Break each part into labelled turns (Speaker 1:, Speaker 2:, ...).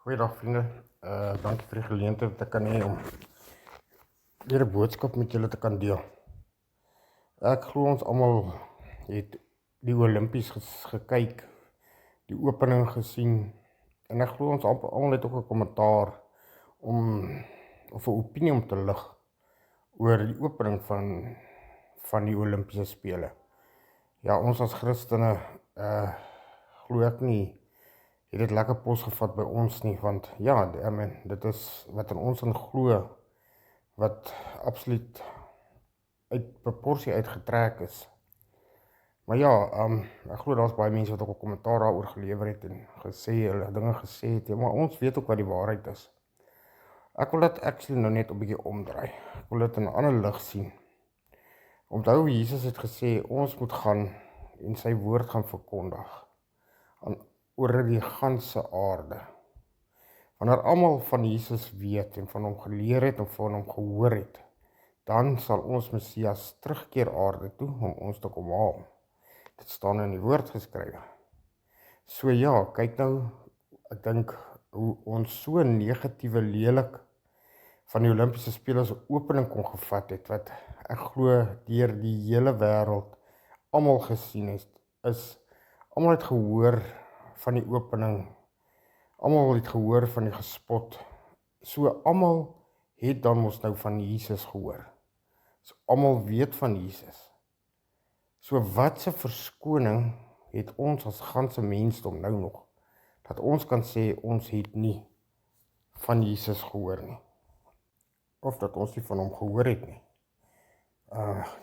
Speaker 1: Goeiedag vriende, dankie vir die geleentheid wat ek kan hê om weer 'n boodskap met julle te kan deel. Ek glo ons almal het die Olimpies gekyk, die opening gesien, en ek glo ons almal het ook 'n kommentaar of 'n opinie om te lig oor die opening van die Olimpiese spele. Ja, ons as Christene glo ek nie het dit lekker pos gevat by ons nie, want ja, dit is wat in ons in glo, wat absoluut uit proporsie uitgetrek is. Maar ja, ek glo daar's baie mense wat ook 'n kommentaar daaroor gelewer het en hulle dinge gesê het, maar ons weet ook wat die waarheid is. Ek wil dit actually nou net 'n bietjie omdraai. Ek wil dit in 'n ander lig sien. Onthou, Jesus het gesê, ons moet gaan en sy woord gaan verkondig oor die ganse aarde. Wanneer almal van Jesus weet en van hom geleer het en van hom gehoor het, dan sal ons Messias terugkeer aarde toe om ons te kom haal. Dit staan in die woord geskrywe. So ja, kyk nou, ek dink hoe ons so negatiewe lelik van die Olimpiese spele se opening kon gevat het, wat ek glo deur die hele wêreld almal gesien is almal het gehoor van die opening, almal het gehoor van die gespot. So almal het dan mos nou van Jesus gehoor. So almal weet van Jesus. So wat 'n verskoning het ons as ganse mensdom nou nog, dat ons kan sê ons het nie van Jesus gehoor nie, of dat ons nie van hom gehoor het nie.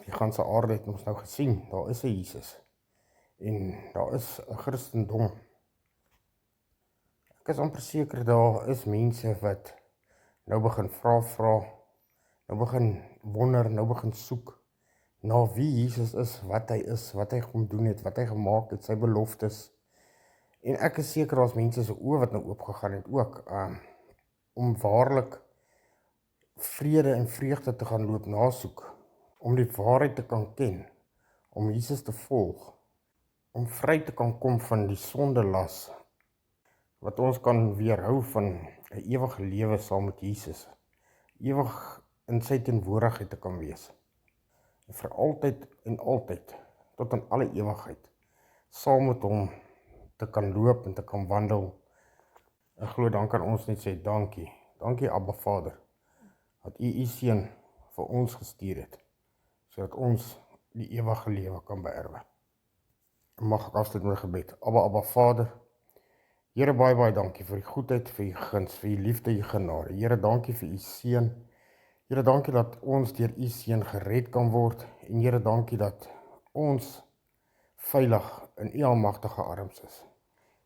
Speaker 1: Die ganse aarde het ons nou gesien, daar is 'n Jesus en daar is 'n Christendom. Ek is amper seker daar is mense wat nou begin vra, nou begin wonder, nou begin soek na wie Jesus is, wat hy kom doen het, wat hy gemaak het, sy beloftes. En ek is seker daar's mense se oë wat nou oopgegaan het ook, om waarlik vrede en vreugde te gaan loop nasoek, om die waarheid te kan ken, om Jesus te volg, om vry te kan kom van die sondelas, wat ons kan weerhou van 'n ewige lewe saam met Jesus, ewig in sy teenwoordigheid te kan wees, en vir altyd en altyd, tot in alle ewigheid, saam met hom te kan loop en te kan wandel. Ek glo dan kan ons net sê dankie Abba Vader, dat u seun vir ons gestuur het, sodat ons die ewige lewe kan beerwe. Mag ek afsluit met 'n gebed. Abba Vader, Here, baie dankie vir die goedheid, vir die guns, vir die liefde, die genade. Here, dankie vir u seun. Here, dankie dat ons deur u seun gered kan word, en Here, dankie dat ons veilig in u almagtige arms is.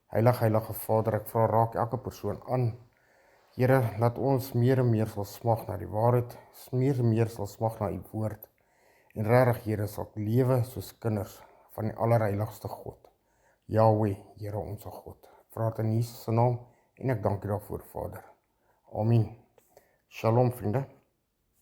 Speaker 1: Heilige Vader, ek vra raak elke persoon aan. Here, laat ons meer en meer sal smag na die waarheid, meer en meer sal smag na u woord, en regtig, Here, sal lewe soos kinders van die allerheiligste God, Yahweh, Here onsse God. Ek vra dit in Jesus se naam, en ek dank u daarvoor, Vader. Amen. Shalom, vriende.